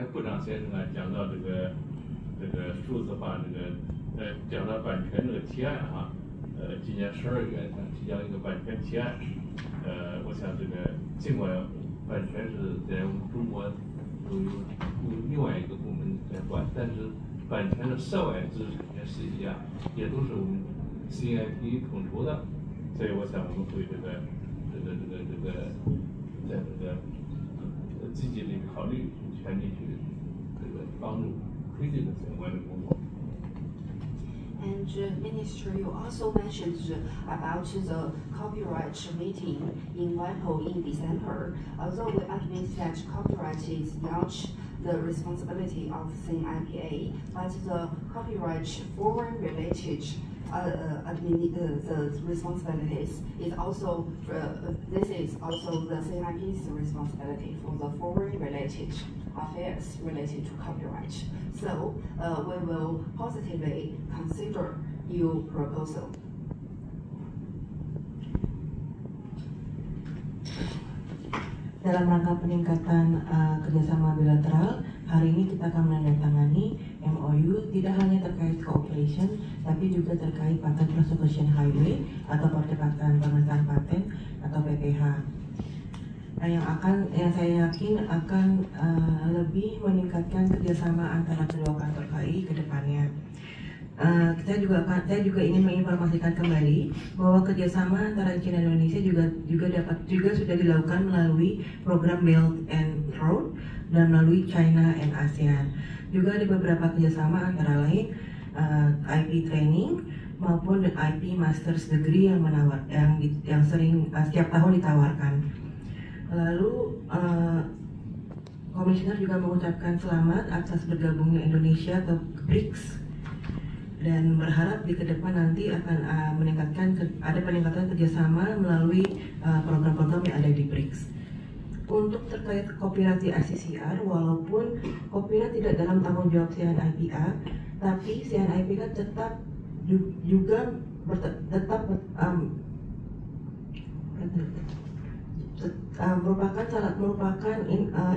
部长先生讲到这个数字化讲到版权这个提案今年12月想提交一个版权提案，我想尽管版权是在我们中国有另外一个部门在管，但是版权的涉外知识产权事宜也都是我们 CIP 统筹的，所以我想我们会在积极的考虑，全力去帮助推进相关的工作。And Minister, you also mentioned about the copyright meeting in WIPO in December. Although we admit that copyright is not the responsibility of CNIPA, but the copyright foreign related the responsibilities is also this is also the CNIP's responsibility for the foreign related affairs related to copyright. So we will positively consider your proposal. Dalam rangka peningkatan kerjasama bilateral, hari ini kita akan menandatangani MOU tidak hanya terkait cooperation, tapi juga terkait Patent Prosecution Highway atau percepatan pengesahan paten atau PPH. Yang saya yakin akan lebih meningkatkan kerjasama antara kedua kantor KAI ke depannya. Saya juga ingin menginformasikan kembali bahwa kerjasama antara China dan Indonesia juga sudah dilakukan melalui program Belt and Road dan melalui China and ASEAN. Juga ada beberapa kerjasama antara lain IP training maupun IP Masters Degree yang sering setiap tahun ditawarkan. Lalu Komisioner juga mengucapkan selamat atas bergabungnya Indonesia ke BRICS dan berharap di kedepan nanti akan ada peningkatan kerjasama melalui program-program yang ada di BRICS. Untuk terkait copyright di ICCR, walaupun copyright tidak dalam tanggung jawab CNIPA, tapi CNIPA tetap merupakan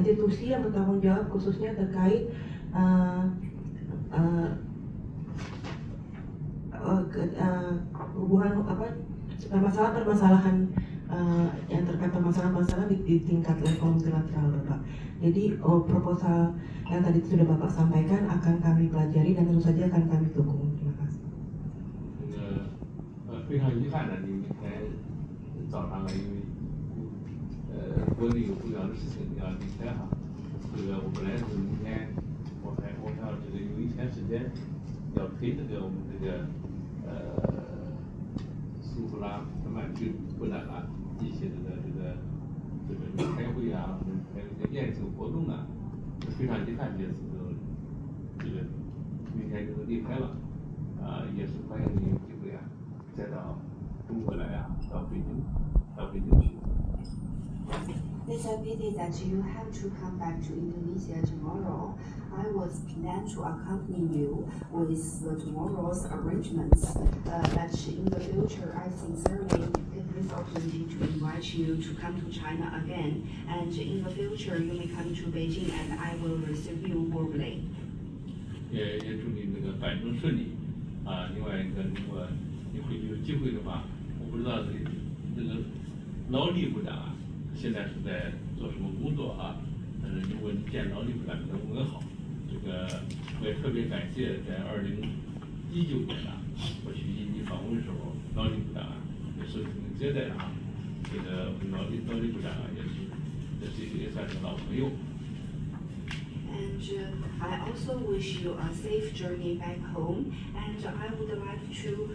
institusi yang bertanggung jawab khususnya terkait hubungan permasalahan yang terkait permasalahan di tingkat level multilateral, Bapak. Jadi proposal yang tadi sudah Bapak sampaikan akan kami pelajari dan tentu saja akan kami dukung. Terima kasih. 非常遗憾的，你明天早上因为国内有重要的事情要离开我本来是明天我还要有一天时间要陪我们苏弗拉特曼郡部长一起开会还有宴请活动非常遗憾，这次明天就离开了也是欢迎你有机会再到中国来到北京去。It's a pity that you have to come back to Indonesia tomorrow. I was planned to accompany you with tomorrow's arrangements. But in the future, I sincerely take this opportunity to invite you to come to China again. And in the future, you may come to Beijing, and I will receive you warmly. 也祝你办证顺利另外一个，如果你回去有机会的话，我不知道劳力部长现在是在做什么工作但是如果你见劳力部长给他问个好，我也特别感谢在2019年我去印尼访问的时候，劳力部长也是接待劳力部长也算是老朋友。And I also wish you a safe journey back home. And I would like to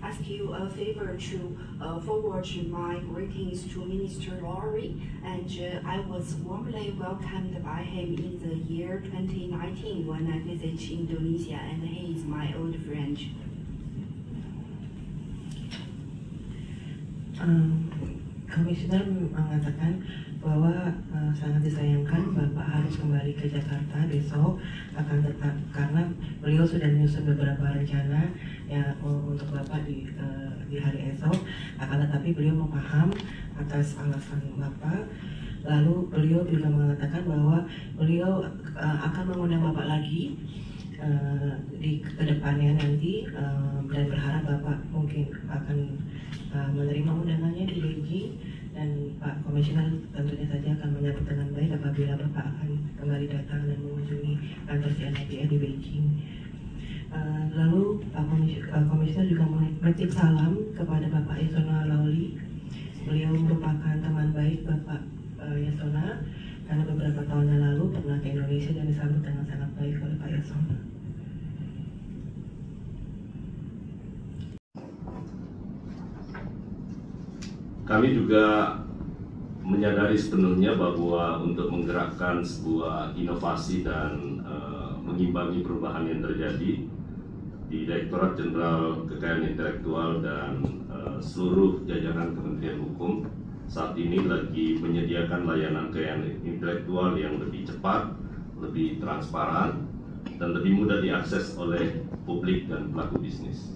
ask you a favor to forward my greetings to Minister Laurie. And I was warmly welcomed by him in the year 2019 when I visited Indonesia, and he is my old friend. Komisioner mengatakan bahwa sangat disayangkan Bapak harus kembali ke Jakarta besok karena beliau sudah menyusun beberapa rencana untuk Bapak di hari esok. Akan tetapi beliau memaham atas alasan Bapak Lalu beliau juga mengatakan bahwa beliau akan mengundang Bapak lagi di kedepannya nanti, dan berharap Bapak mungkin akan menerima undangannya di Beijing, dan Pak Komisioner tentunya saja akan menyambut dengan baik apabila Bapak akan kembali datang dan mengunjungi kantor CNIPA di Beijing. Lalu Pak Komisioner juga menitip salam kepada Bapak Yasona Lawli. Beliau merupakan teman baik Bapak Yasona, karena beberapa tahun yang lalu pernah ke Indonesia dan disambut dengan sangat baik oleh Pak Yasona. Kami juga menyadari sepenuhnya bahwa untuk menggerakkan sebuah inovasi dan mengimbangi perubahan yang terjadi, Direktorat Jenderal Kekayaan Intelektual dan seluruh jajaran Kementerian Hukum saat ini lagi menyediakan layanan kekayaan intelektual yang lebih cepat, lebih transparan, dan lebih mudah diakses oleh publik dan pelaku bisnis.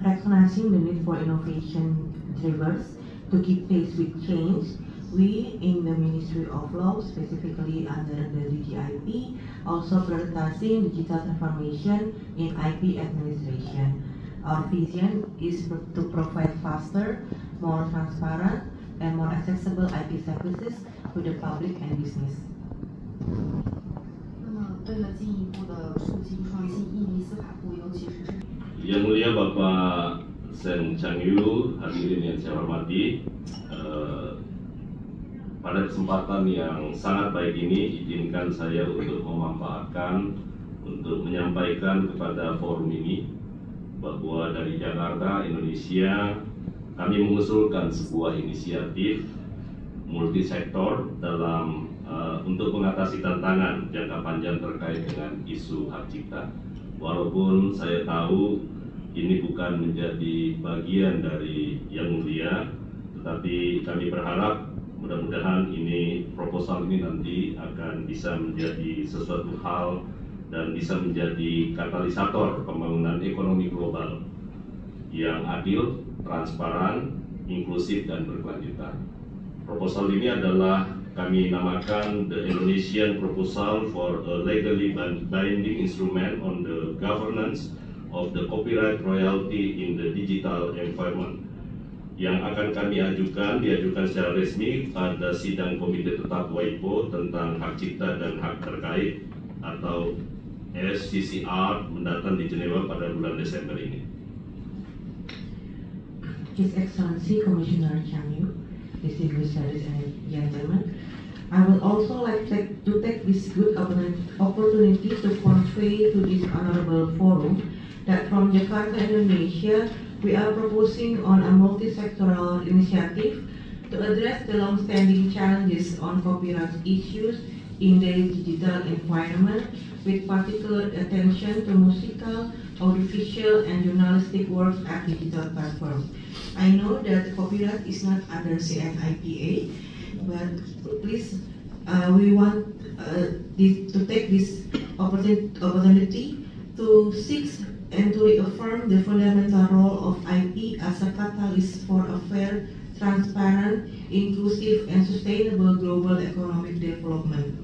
Recognizing the need for innovation drivers to keep pace with change, we in the Ministry of Law, specifically under the DGIP, also prioritizing digital transformation in IP administration. Our vision is to provide faster, more transparent, and more accessible IP services to the public and business. 那么，为了进一步的促进创新，印尼司法部尤其是 Yang mulia Bapak Seng Chang Yu, hadirin yang saya hormati, pada kesempatan yang sangat baik ini, izinkan saya untuk memanfaatkan untuk menyampaikan kepada forum ini bahwa dari Jakarta, Indonesia, kami mengusulkan sebuah inisiatif multisektor dalam untuk mengatasi tantangan jangka panjang terkait dengan isu hak cipta. Walaupun saya tahu ini bukan menjadi bagian dari Yang Mulia, tetapi kami berharap mudah-mudahan ini proposal ini nanti akan bisa menjadi sesuatu hal dan bisa menjadi katalisator pembangunan ekonomi global yang adil, transparan, inklusif, dan berkelanjutan. Proposal ini adalah kami namakan the Indonesian Proposal for a Legally Binding Instrument on the Governance of the Copyright Royalty in the Digital Environment, yang akan kami diajukan secara resmi pada sidang Komite Tetap WIPO tentang hak cipta dan hak terkait atau SCCR mendatang di Jenewa pada bulan Desember ini. His Excellency Commissioner Chang Yu, distinguished ladies and gentlemen, I would also like to take this good opportunity to convey to this honorable forum that from Jakarta, Indonesia, we are proposing on a multi-sectoral initiative to address the long-standing challenges on copyright issues in the digital environment, with particular attention to musical, audiovisual, and journalistic works at digital platforms. I know that copyright is not under CNIPA, but please, we want to take this opportunity to seek and to reaffirm the fundamental role of IP as a catalyst for a fair, transparent, inclusive, and sustainable global economic development.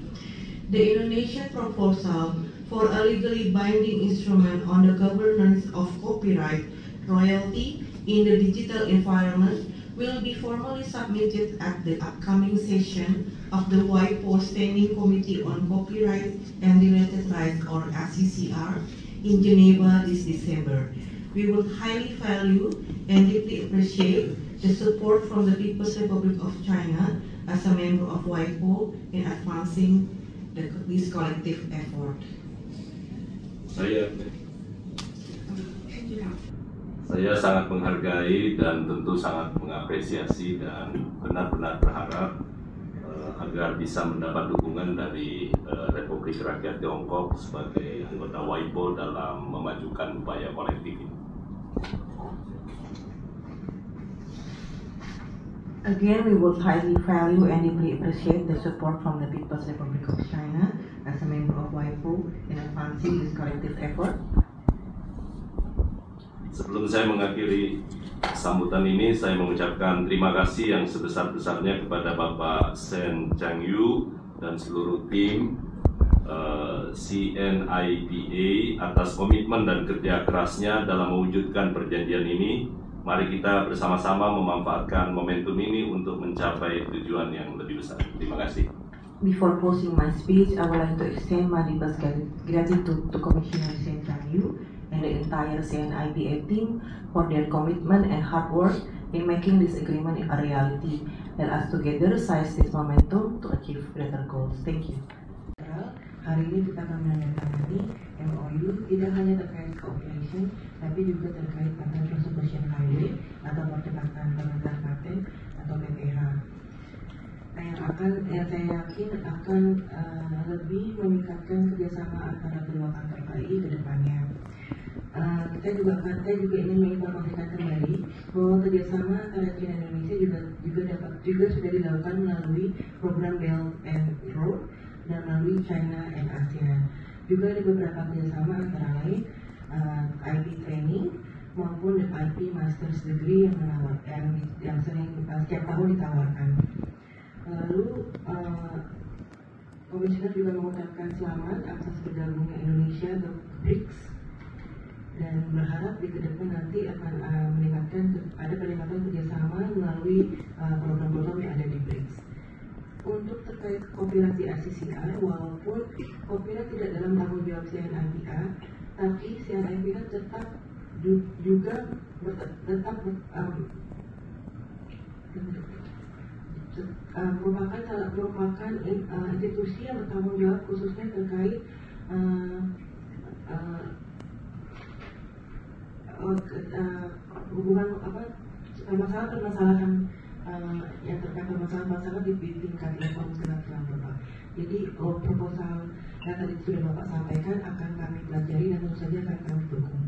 The Indonesian proposal for a legally binding instrument on the governance of copyright royalty in the digital environment will be formally submitted at the upcoming session of the WIPO Standing Committee on Copyright and Related Rights, or SCCR, in Geneva this December. We would highly value and deeply appreciate the support from the People's Republic of China as a member of WIPO in advancing this collective effort. Saya sangat menghargai dan tentu sangat mengapresiasi dan benar-benar berharap agar bisa mendapat dukungan dari Republik Rakyat Tiongkok sebagai anggota WIPO dalam memajukan upaya kolektif ini. Again, we would highly value and deeply appreciate the support from the People's Republic of China as a member of WIPO in advancing this collective effort. Sebelum saya mengakhiri sambutan ini saya mengucapkan terima kasih yang sebesar-besarnya kepada Bapak Sen Chang Yu dan seluruh tim CNIPA atas komitmen dan kerja kerasnya dalam mewujudkan perjanjian ini. Mari kita bersama-sama memanfaatkan momentum ini untuk mencapai tujuan yang lebih besar. Terima kasih. Before closing my speech, I would like to extend my deepest gratitude to Commissioner Sen Chang Yu and the entire CNIPA team for their commitment and hard work in making this agreement a reality. Let us together seize this momentum to achieve greater goals. Thank you. Hari ini kita akan menandatangani MOU tidak hanya terkait cooperation, tapi juga terkait Patent Prosecution Highway atau percepatan pengenalan paten atau PPH. Yang saya yakin akan lebih meningkatkan kerjasama antara kedua kantor KAI ke depannya. Saya juga ingin menginformasikan kembali bahwa kerjasama antara China dan Indonesia juga sudah dilakukan melalui program Belt and Road dan melalui China and ASEAN. Juga ada beberapa kerjasama antara lain IP training maupun IP Master's Degree yang sering setiap tahun ditawarkan. Lalu Komisioner juga mengucapkan selamat atas bergabungnya Indonesia ke BRICS dan berharap di kedepan nanti akan ada peningkatan kerjasama melalui program-program yang ada di BRICS. Untuk terkait kooperatif ACCI, walaupun kooperatif tidak dalam tanggung jawab CNIPA, tapi CNIPA tetap merupakan institusi yang bertanggung jawab khususnya terkait hubungan permasalahan yang terkait permasalahan di tingkat level internasional Bapak. Jadi proposal yang tadi sudah Bapak sampaikan akan kami pelajari dan tentu saja akan kami dukung.